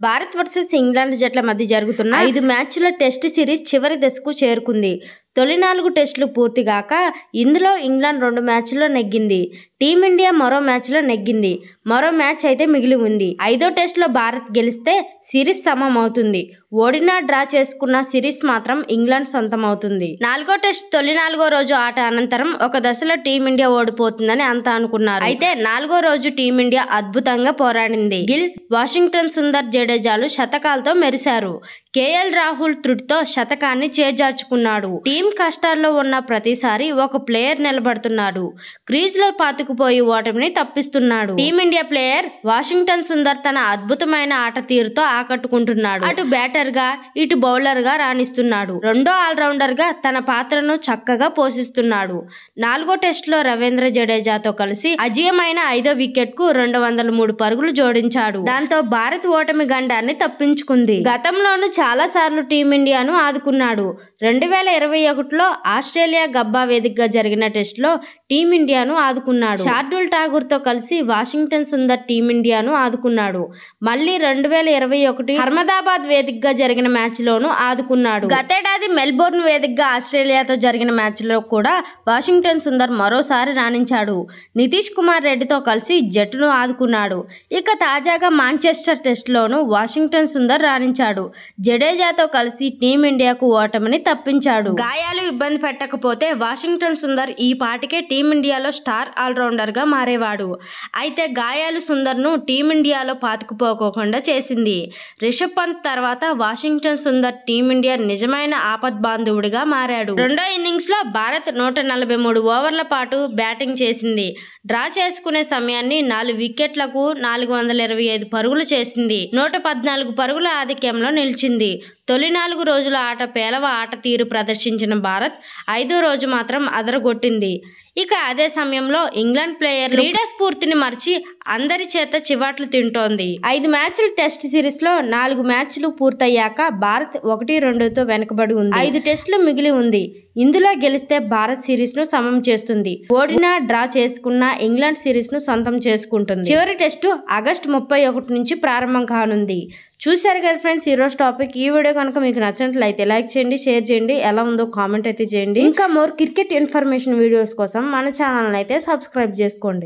Bharat versus England జట్ల మధ్య జరుగుతున్న 5 మ్యాచ్ల టెస్ట్ సిరీస్ చివరి దశకు చేరుకుంది. తొలి 4 టెస్టులు పూర్తిగాక ఇందులో ఇంగ్లాండ్ 2 మ్యాచ్ల్లో నెగ్గింది. టీమిండియా మరో మ్యాచ్లో నెగ్గింది. మరో మ్యాచ్ అయితే మిగిలి ఉంది. 5వ టెస్టులో భారత్ గెలిస్తే సిరీస్ సమం అవుతుంది. ఓడినా డ్రా చేసుకున్న సిరీస్ మాత్రం ఇంగ్లాండ్ సొంతమవుతుంది. 4వ టెస్ట్ తొలి 4వ రోజు ఆట అనంతరం ఒక దశలో టీమిండియా ఓడిపోతుందని అంతా అనుకున్నారు. అయితే 4వ రోజు టీమిండియా అద్భుతంగా పోరాడింది. గిల్, వాషింగ్టన్ సుందర్, జడేజాలు శతకాలతో మెరిశారు. కేఎల్ రాహుల్ త్రుటితో శతకాన్ని చేజార్చుకున్నాడు. టీం కష్టాల్లో ఉన్న ప్రతిసారి ఒక ప్లేయర్ నిలబడుతున్నాడు. క్రీజ్ లో పాతుకుపోయి ఓటమిని తప్పిస్తున్నాడు. టీమిండియా ప్లేయర్ వాషింగ్టన్ సుందర్ తన అద్భుతమైన ఆట తీరుతో ఆకట్టుకుంటున్నాడు. అటు బ్యాటర్ గా ఇటు బౌలర్ గా రాణిస్తున్నాడు. రెండో ఆల్రౌండర్ గా తన పాత్రను చక్కగా పోషిస్తున్నాడు. 4వ టెస్ట్ లో రవీంద్ర జడేజాతో కలిసి అజేయమైన 5వ వికెట్ కు 203 పరుగులు జోడించాడు. దాంతో భారత్ ఓటమి గండాన్ని తప్పించుకుంది. గతంలోనూ చాలా సార్లు టీమిండియాను ఆదుకున్నాడు. 2021లో ఆస్ట్రేలియా గబ్బా వేదికగా జరిగిన టెస్ట్ లో టీమిండియాను ఆదుకున్నాడు. శార్దుల్ ఠాకూర్ తో కలిసి వాషింగ్టన్ సుందర్ టీమిండియాను ఆదుకున్నాడు. మళ్లీ 2021 అహ్మదాబాద్ వేదికగా జరిగిన మ్యాచ్ లోనూ ఆదుకున్నాడు. గతేడాది మెల్బోర్న్ వేదికగా ఆస్ట్రేలియాతో జరిగిన మ్యాచ్ లో కూడా వాషింగ్టన్ సుందర్ మరోసారి రాణించాడు. నితీష్ కుమార్ రెడ్డితో కలిసి జట్టును ఆదుకున్నాడు. ఇక తాజాగా మాంచెస్టర్ టెస్ట్ లోనూ వాషింగ్టన్ సుందర్ రాణించాడు. జడేజాతో కలిసి టీమిండియాకు ఓటమిని తప్పించాడు. గాయాలు ఇబ్బంది పెట్టకపోతే వాషింగ్టన్ సుందర్ ఈ పాటికే టీమిండియాలో స్టార్ ఆల్రౌండర్ గా మారేవాడు. అయితే గాయాలు సుందర్ ను టీమిండియాలో పాతుకుపోకుండా చేసింది. రిషబ్ పంత్ తర్వాత వాషింగ్టన్ సుందర్ టీమిండియా నిజమైన ఆపద్బాంధవుడిగా మారాడు. రెండో ఇన్నింగ్స్ లో భారత్ 143 ఓవర్ల పాటు బ్యాటింగ్ చేసింది. డ్రా చేసుకునే సమయాన్ని 4 వికెట్లకు 425 పరుగులు చేసింది. 114 పరుగుల ఆధిక్యంలో నిలిచింది. తొలి 4 రోజుల ఆట పేలవ ఆట తీరు ప్రదర్శించిన భారత్ 5వ రోజు మాత్రం అదరగొట్టింది. ఇక అదే సమయంలో ఇంగ్లాండ్ ప్లేయర్ క్రీడా స్ఫూర్తిని మర్చి అందరి చేత చివాట్లు తింటోంది. 5 మ్యాచ్ల టెస్ట్ సిరీస్ లో 4 మ్యాచ్లు పూర్తయ్యాక భారత్ 1-2తో వెనుకబడి ఉంది. 5 టెస్టులు మిగిలి ఉంది. ఇందులో గెలిస్తే భారత్ సిరీస్ ను సమం చేస్తుంది. ఓడినా డ్రా చేసుకున్న ఇంగ్లాండ్ సిరీస్ ను సొంతం చేసుకుంటుంది. చివరి టెస్టు ఆగస్టు 31 నుంచి ప్రారంభం కానుంది. చూశారు కదా ఫ్రెండ్స్ ఈరోజు టాపిక్. ఈ వీడియో కనుక మీకు నచ్చినట్లయితే లైక్ చేయండి, షేర్ చేయండి, ఎలా ఉందో కామెంట్ అయితే చేయండి. ఇంకా మోర్ క్రికెట్ ఇన్ఫర్మేషన్ వీడియోస్ కోసం మన ఛానల్ అయితే సబ్స్క్రైబ్ చేసుకోండి.